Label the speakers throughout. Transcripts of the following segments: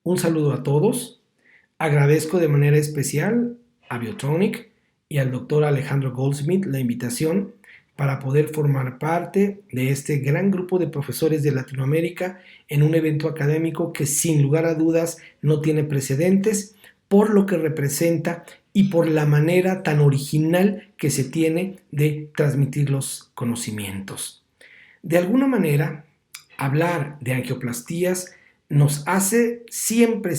Speaker 1: Un saludo a todos. Agradezco de manera especial a Biotronic y al doctor Alejandro Goldsmith la invitación para poder formar parte de este gran grupo de profesores de Latinoamérica en un evento académico que sin lugar a dudas no tiene precedentes por lo que representa y por la manera tan original que se tiene de transmitir los conocimientos. De alguna manera, hablar de angioplastías nos hace siempre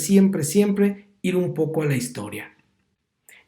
Speaker 1: ir un poco a la historia.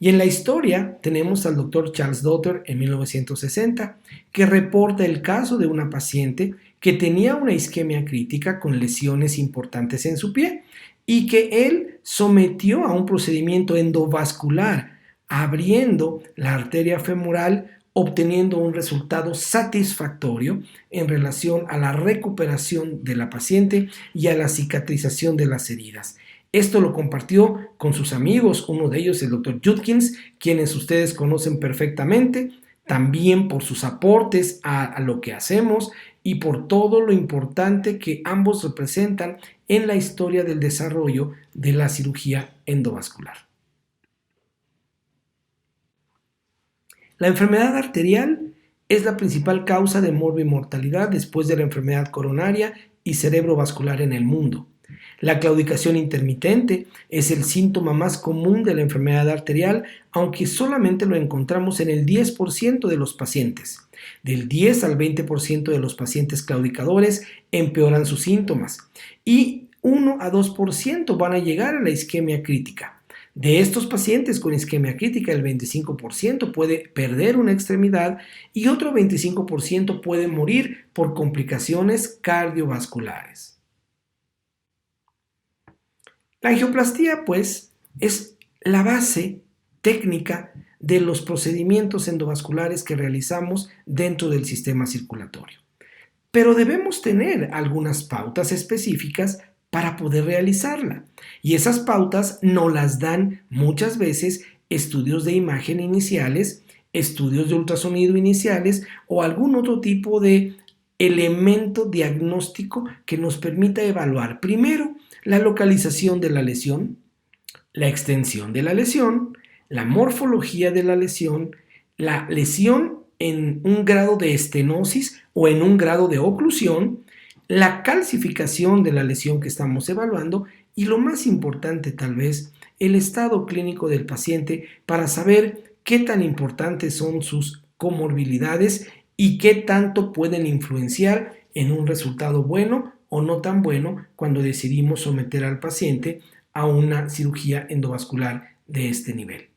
Speaker 1: Y en la historia tenemos al doctor Charles Dotter en 1960, que reporta el caso de una paciente que tenía una isquemia crítica con lesiones importantes en su pie y que él sometió a un procedimiento endovascular, abriendo la arteria femoral, obteniendo un resultado satisfactorio en relación a la recuperación de la paciente y a la cicatrización de las heridas. Esto lo compartió con sus amigos, uno de ellos el doctor Judkins, quienes ustedes conocen perfectamente, también por sus aportes a lo que hacemos y por todo lo importante que ambos representan en la historia del desarrollo de la cirugía endovascular. La enfermedad arterial es la principal causa de morbimortalidad después de la enfermedad coronaria y cerebrovascular en el mundo. La claudicación intermitente es el síntoma más común de la enfermedad arterial, aunque solamente lo encontramos en el 10% de los pacientes. Del 10 al 20% de los pacientes claudicadores empeoran sus síntomas y 1 a 2% van a llegar a la isquemia crítica. De estos pacientes con isquemia crítica, el 25% puede perder una extremidad y otro 25% puede morir por complicaciones cardiovasculares. La angioplastía, pues, es la base técnica de los procedimientos endovasculares que realizamos dentro del sistema circulatorio. Pero debemos tener algunas pautas específicas para poder realizarla. Y esas pautas nos las dan muchas veces estudios de imagen iniciales, estudios de ultrasonido iniciales o algún otro tipo de elemento diagnóstico que nos permita evaluar primero la localización de la lesión, la extensión de la lesión, la morfología de la lesión en un grado de estenosis o en un grado de oclusión, la calcificación de la lesión que estamos evaluando y lo más importante tal vez, el estado clínico del paciente para saber qué tan importantes son sus comorbilidades y qué tanto pueden influenciar en un resultado bueno o no tan bueno cuando decidimos someter al paciente a una cirugía endovascular de este nivel.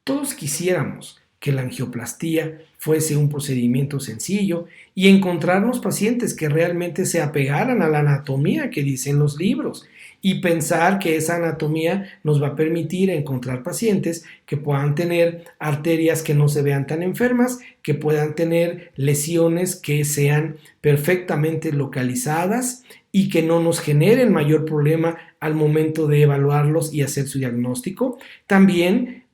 Speaker 1: Todos quisiéramos que la angioplastía fuese un procedimiento sencillo y encontrarnos pacientes que realmente se apegaran a la anatomía que dicen los libros y pensar que esa anatomía nos va a permitir encontrar pacientes que puedan tener arterias que no se vean tan enfermas, que puedan tener lesiones que sean perfectamente localizadas y que no nos generen mayor problema al momento de evaluarlos y hacer su diagnóstico. También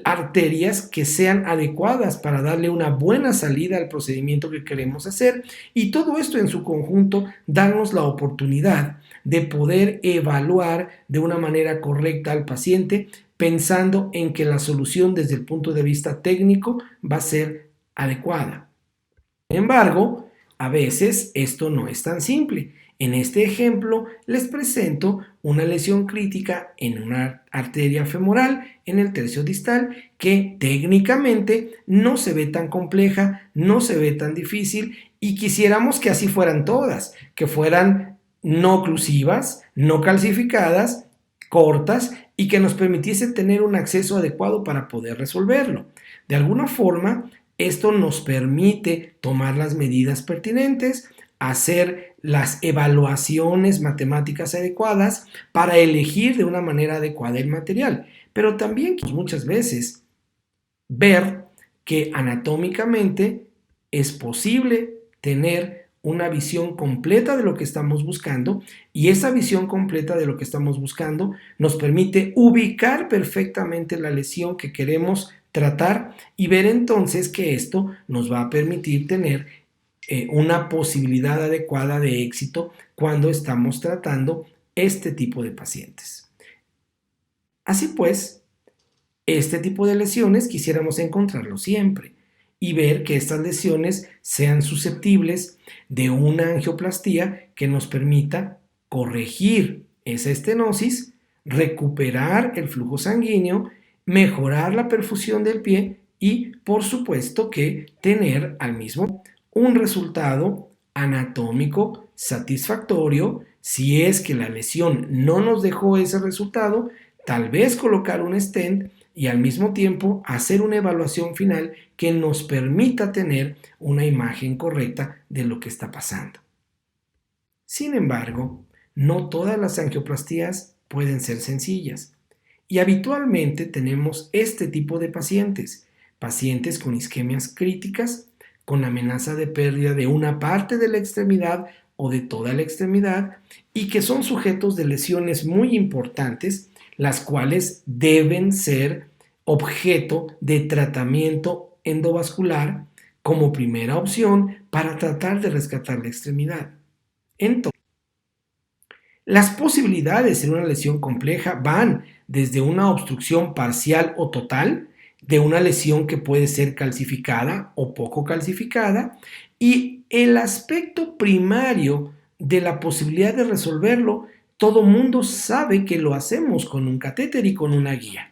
Speaker 1: arterias que sean adecuadas para darle una buena salida al procedimiento que queremos hacer y todo esto en su conjunto darnos la oportunidad de poder evaluar de una manera correcta al paciente pensando en que la solución desde el punto de vista técnico va a ser adecuada. Sin embargo, a veces esto no es tan simple. En este ejemplo les presento una lesión crítica en una arteria femoral en el tercio distal que técnicamente no se ve tan compleja, no se ve tan difícil y quisiéramos que así fueran todas, que fueran no oclusivas, no calcificadas, cortas y que nos permitiese tener un acceso adecuado para poder resolverlo. De alguna forma, esto nos permite tomar las medidas pertinentes, hacer las evaluaciones matemáticas adecuadas para elegir de una manera adecuada el material, pero también muchas veces ver que anatómicamente es posible tener una visión completa de lo que estamos buscando y esa visión completa de lo que estamos buscando nos permite ubicar perfectamente la lesión que queremos tratar y ver entonces que esto nos va a permitir tener una posibilidad adecuada de éxito cuando estamos tratando este tipo de pacientes. Así pues, este tipo de lesiones quisiéramos encontrarlo siempre y ver que estas lesiones sean susceptibles de una angioplastía que nos permita corregir esa estenosis, recuperar el flujo sanguíneo, mejorar la perfusión del pie y, por supuesto, que tener al mismo un resultado anatómico satisfactorio. Si es que la lesión no nos dejó ese resultado, tal vez colocar un stent y al mismo tiempo hacer una evaluación final que nos permita tener una imagen correcta de lo que está pasando. Sin embargo, no todas las angioplastías pueden ser sencillas y habitualmente tenemos este tipo de pacientes, pacientes con isquemias críticas, con amenaza de pérdida de una parte de la extremidad o de toda la extremidad y que son sujetos de lesiones muy importantes, las cuales deben ser objeto de tratamiento endovascular como primera opción para tratar de rescatar la extremidad. Entonces, las posibilidades en una lesión compleja van desde una obstrucción parcial o total, de una lesión que puede ser calcificada o poco calcificada, y el aspecto primario de la posibilidad de resolverlo, todo mundo sabe que lo hacemos con un catéter y con una guía.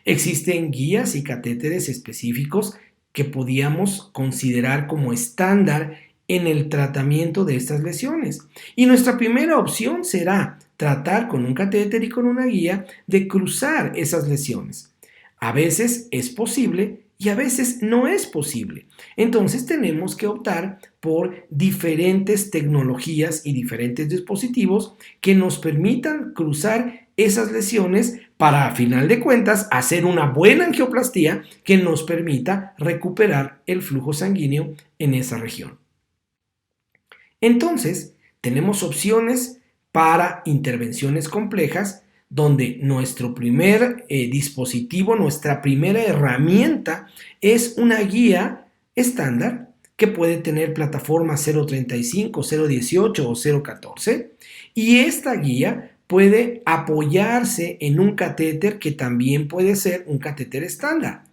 Speaker 1: Existen guías y catéteres específicos que podíamos considerar como estándar en el tratamiento de estas lesiones. Y nuestra primera opción será tratar con un catéter y con una guía de cruzar esas lesiones. A veces es posible y a veces no es posible. Entonces tenemos que optar por diferentes tecnologías y diferentes dispositivos que nos permitan cruzar esas lesiones para, a final de cuentas, hacer una buena angioplastía que nos permita recuperar el flujo sanguíneo en esa región. Entonces, tenemos opciones para intervenciones complejas donde nuestro primer dispositivo, nuestra primera herramienta es una guía estándar que puede tener plataforma 0.35, 0.18 o 0.14 y esta guía puede apoyarse en un catéter que también puede ser un catéter estándar.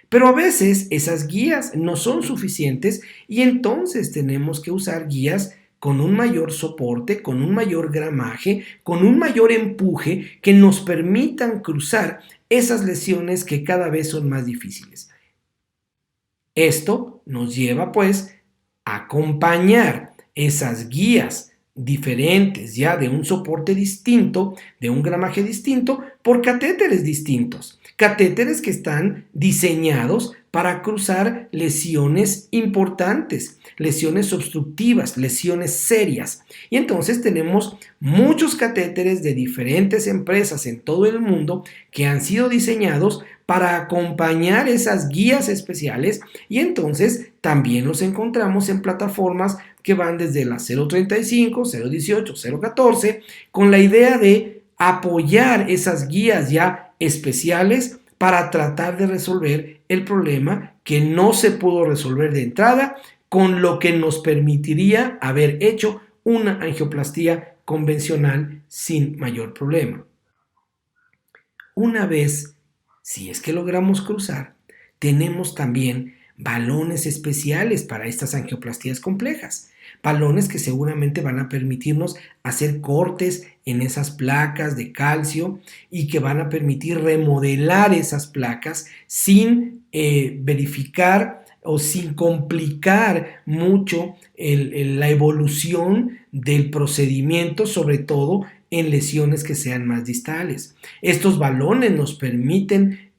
Speaker 1: Pero a veces esas guías no son suficientes y entonces tenemos que usar guías con un mayor soporte, con un mayor gramaje, con un mayor empuje que nos permitan cruzar esas lesiones que cada vez son más difíciles. Esto nos lleva pues a acompañar esas guías diferentes ya de un soporte distinto, de un gramaje distinto, por catéteres distintos. Catéteres que están diseñados para cruzar lesiones importantes, lesiones obstructivas, lesiones serias. Y entonces tenemos muchos catéteres de diferentes empresas en todo el mundo que han sido diseñados para acompañar esas guías especiales y entonces también los encontramos en plataformas que van desde la 0.35, 0.18, 0.14 con la idea de apoyar esas guías ya especiales para tratar de resolver el problema que no se pudo resolver de entrada, con lo que nos permitiría haber hecho una angioplastía convencional sin mayor problema. Una vez, si es que logramos cruzar, tenemos también balones especiales para estas angioplastías complejas. Balones que seguramente van a permitirnos hacer cortes en esas placas de calcio y que van a permitir remodelar esas placas sin verificar o sin complicar mucho la evolución del procedimiento, sobre todo en lesiones que sean más distales. Estos balones nos permiten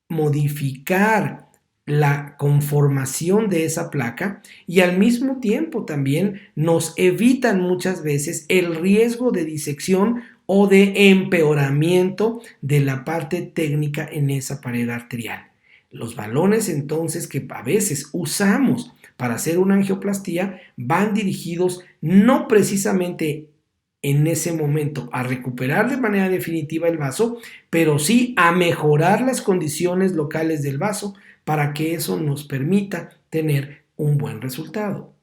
Speaker 1: modificar la conformación de esa placa y al mismo tiempo también nos evitan muchas veces el riesgo de disección o de empeoramiento de la parte técnica en esa pared arterial. Los balones entonces que a veces usamos para hacer una angioplastía van dirigidos no precisamente en ese momento a recuperar de manera definitiva el vaso, pero sí a mejorar las condiciones locales del vaso para que eso nos permita tener un buen resultado.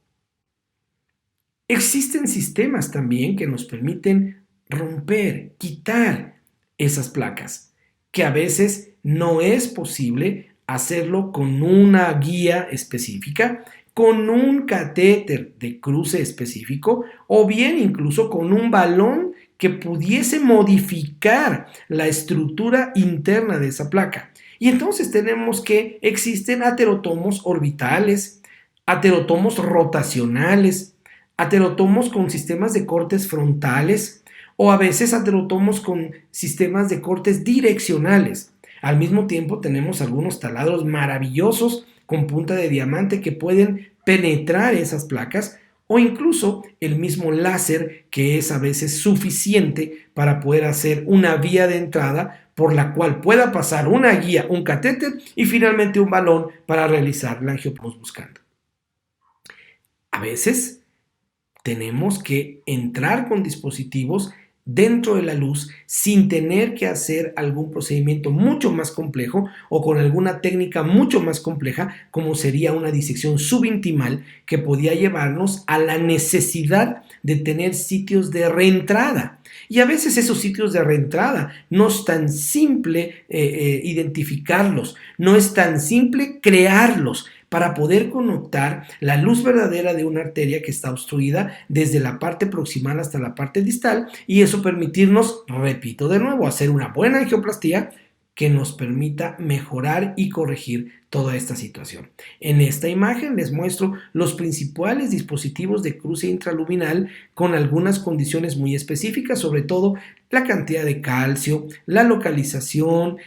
Speaker 1: Existen sistemas también que nos permiten romper, quitar esas placas, que a veces no es posible hacerlo con una guía específica, con un catéter de cruce específico o bien incluso con un balón que pudiese modificar la estructura interna de esa placa. Y entonces tenemos que existen aterotomos orbitales, aterotomos rotacionales, aterotomos con sistemas de cortes frontales o a veces aterotomos con sistemas de cortes direccionales. Al mismo tiempo tenemos algunos taladros maravillosos con punta de diamante que pueden penetrar esas placas o incluso el mismo láser que es a veces suficiente para poder hacer una vía de entrada por la cual pueda pasar una guía, un catéter y finalmente un balón para realizar la angioplastia buscando. A veces tenemos que entrar con dispositivos dentro de la luz sin tener que hacer algún procedimiento mucho más complejo o con alguna técnica mucho más compleja como sería una disección subintimal que podía llevarnos a la necesidad de tener sitios de reentrada. Y a veces esos sitios de reentrada no es tan simple identificarlos, no es tan simple crearlos para poder conectar la luz verdadera de una arteria que está obstruida desde la parte proximal hasta la parte distal y eso permitirnos, repito de nuevo, hacer una buena angioplastía que nos permita mejorar y corregir toda esta situación. En esta imagen les muestro los principales dispositivos de cruce intraluminal con algunas condiciones muy específicas, sobre todo la cantidad de calcio, la localización,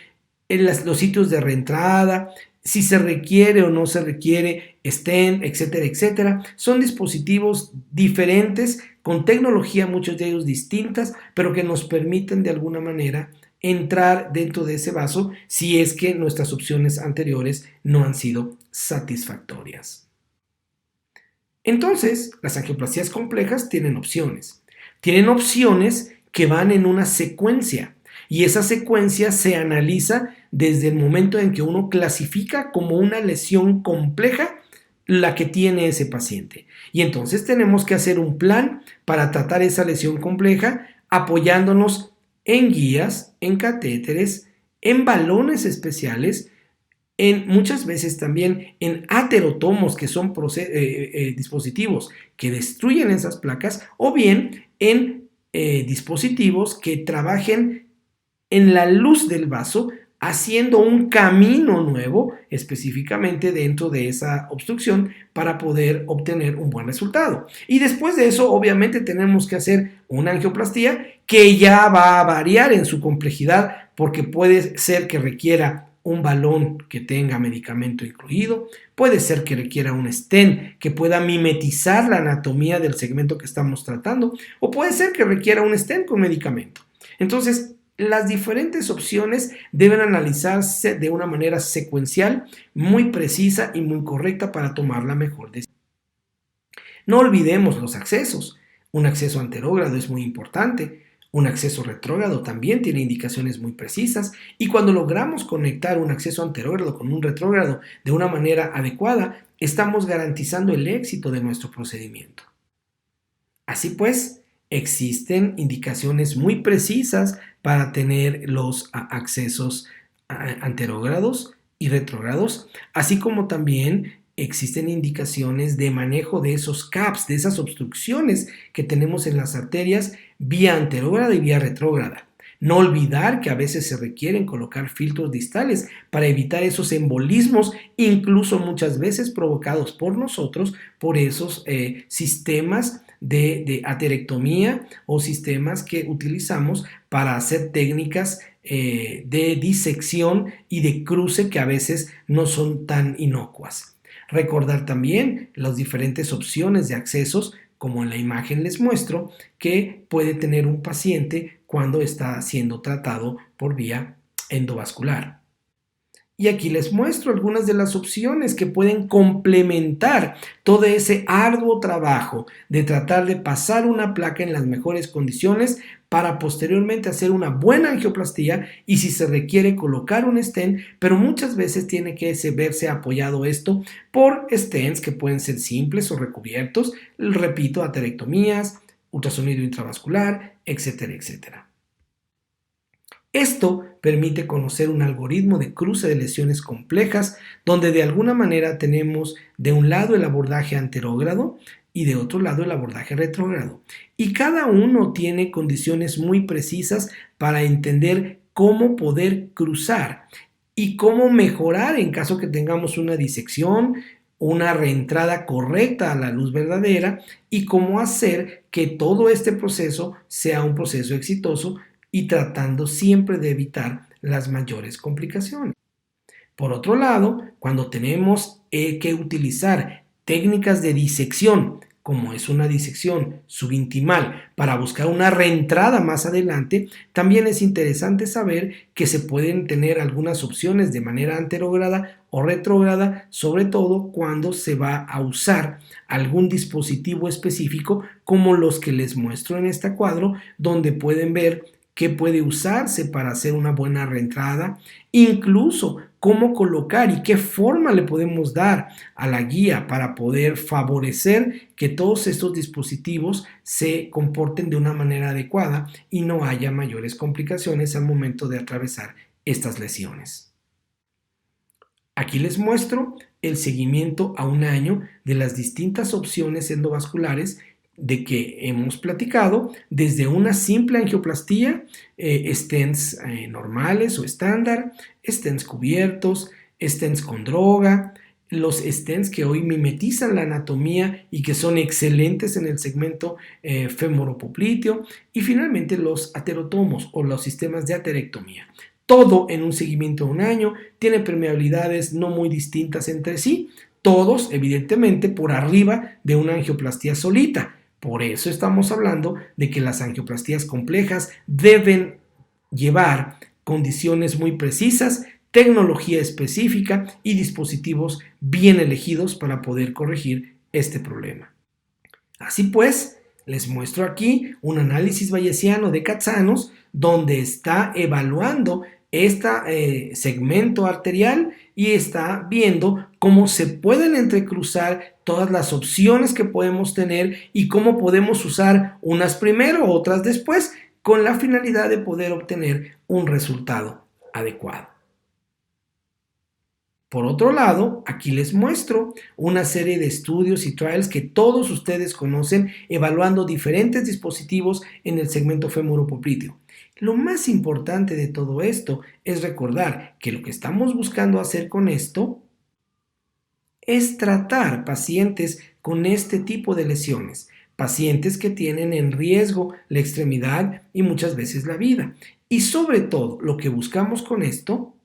Speaker 1: los sitios de reentrada, si se requiere o no se requiere stent, etcétera, etcétera. Son dispositivos diferentes, con tecnología, muchos de ellos distintas, pero que nos permiten de alguna manera entrar dentro de ese vaso si es que nuestras opciones anteriores no han sido satisfactorias. Entonces, las angioplastías complejas tienen opciones. Tienen opciones que van en una secuencia. Y esa secuencia se analiza desde el momento en que uno clasifica como una lesión compleja la que tiene ese paciente. Y entonces tenemos que hacer un plan para tratar esa lesión compleja apoyándonos en guías, en catéteres, en balones especiales, en muchas veces también en aterotomos que son dispositivos que destruyen esas placas o bien en dispositivos que trabajen en la luz del vaso, haciendo un camino nuevo específicamente dentro de esa obstrucción para poder obtener un buen resultado. Y después de eso, obviamente, tenemos que hacer una angioplastía que ya va a variar en su complejidad porque puede ser que requiera un balón que tenga medicamento incluido, puede ser que requiera un stent que pueda mimetizar la anatomía del segmento que estamos tratando, o puede ser que requiera un stent con medicamento. Entonces, las diferentes opciones deben analizarse de una manera secuencial, muy precisa y muy correcta para tomar la mejor decisión. No olvidemos los accesos. Un acceso anterógrado es muy importante. Un acceso retrógrado también tiene indicaciones muy precisas y cuando logramos conectar un acceso anterógrado con un retrógrado de una manera adecuada, estamos garantizando el éxito de nuestro procedimiento. Así pues, existen indicaciones muy precisas para tener los accesos anterógrados y retrógrados, así como también existen indicaciones de manejo de esos CAPs, de esas obstrucciones que tenemos en las arterias vía anterógrada y vía retrógrada. No olvidar que a veces se requieren colocar filtros distales para evitar esos embolismos, incluso muchas veces provocados por nosotros, por esos sistemas de aterectomía o sistemas que utilizamos para hacer técnicas de disección y de cruce que a veces no son tan inocuas. Recordar también las diferentes opciones de accesos, como en la imagen les muestro, que puede tener un paciente cuando está siendo tratado por vía endovascular. Y aquí les muestro algunas de las opciones que pueden complementar todo ese arduo trabajo de tratar de pasar una placa en las mejores condiciones para posteriormente hacer una buena angioplastía y si se requiere colocar un stent, pero muchas veces tiene que verse apoyado esto por stents que pueden ser simples o recubiertos, repito, aterectomías, ultrasonido intravascular, etcétera, etcétera. Esto permite conocer un algoritmo de cruce de lesiones complejas donde de alguna manera tenemos de un lado el abordaje anterógrado y de otro lado el abordaje retrógrado. Y cada uno tiene condiciones muy precisas para entender cómo poder cruzar y cómo mejorar en caso que tengamos una disección, una reentrada correcta a la luz verdadera y cómo hacer que todo este proceso sea un proceso exitoso y tratando siempre de evitar las mayores complicaciones. Por otro lado, cuando tenemos que utilizar técnicas de disección, como es una disección subintimal, para buscar una reentrada más adelante, también es interesante saber que se pueden tener algunas opciones de manera anterógrada o retrógrada, sobre todo cuando se va a usar algún dispositivo específico como los que les muestro en este cuadro, donde pueden ver qué puede usarse para hacer una buena reentrada, incluso cómo colocar y qué forma le podemos dar a la guía para poder favorecer que todos estos dispositivos se comporten de una manera adecuada y no haya mayores complicaciones al momento de atravesar estas lesiones. Aquí les muestro el seguimiento a un año de las distintas opciones endovasculares de que hemos platicado, desde una simple angioplastía, stents normales o estándar, stents cubiertos, stents con droga, los stents que hoy mimetizan la anatomía y que son excelentes en el segmento femoropopliteo, y finalmente los aterotomos o los sistemas de aterectomía. Todo en un seguimiento de un año, tiene permeabilidades no muy distintas entre sí, todos evidentemente por arriba de una angioplastía solita. Por eso estamos hablando de que las angioplastías complejas deben llevar condiciones muy precisas, tecnología específica y dispositivos bien elegidos para poder corregir este problema. Así pues, les muestro aquí un análisis bayesiano de Katsanos donde está evaluando este segmento arterial y está viendo cómo se pueden entrecruzar todas las opciones que podemos tener y cómo podemos usar unas primero, otras después, con la finalidad de poder obtener un resultado adecuado. Por otro lado, aquí les muestro una serie de estudios y trials que todos ustedes conocen evaluando diferentes dispositivos en el segmento femoropopliteo. Lo más importante de todo esto es recordar que lo que estamos buscando hacer con esto es tratar pacientes con este tipo de lesiones, pacientes que tienen en riesgo la extremidad y muchas veces la vida. Y sobre todo, lo que buscamos con esto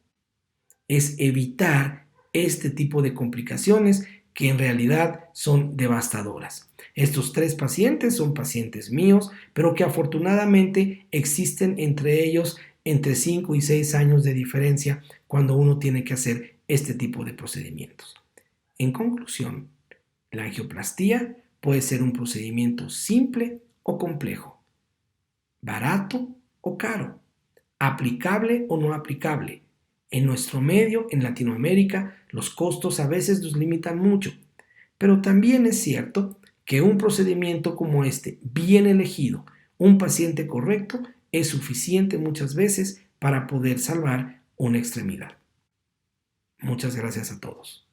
Speaker 1: es evitar este tipo de complicaciones que en realidad son devastadoras. Estos 3 pacientes son pacientes míos, pero que afortunadamente existen entre ellos entre 5 y 6 años de diferencia cuando uno tiene que hacer este tipo de procedimientos. En conclusión, la angioplastía puede ser un procedimiento simple o complejo, barato o caro, aplicable o no aplicable. En nuestro medio, en Latinoamérica, los costos a veces nos limitan mucho, pero también es cierto que un procedimiento como este, bien elegido, un paciente correcto, es suficiente muchas veces para poder salvar una extremidad. Muchas gracias a todos.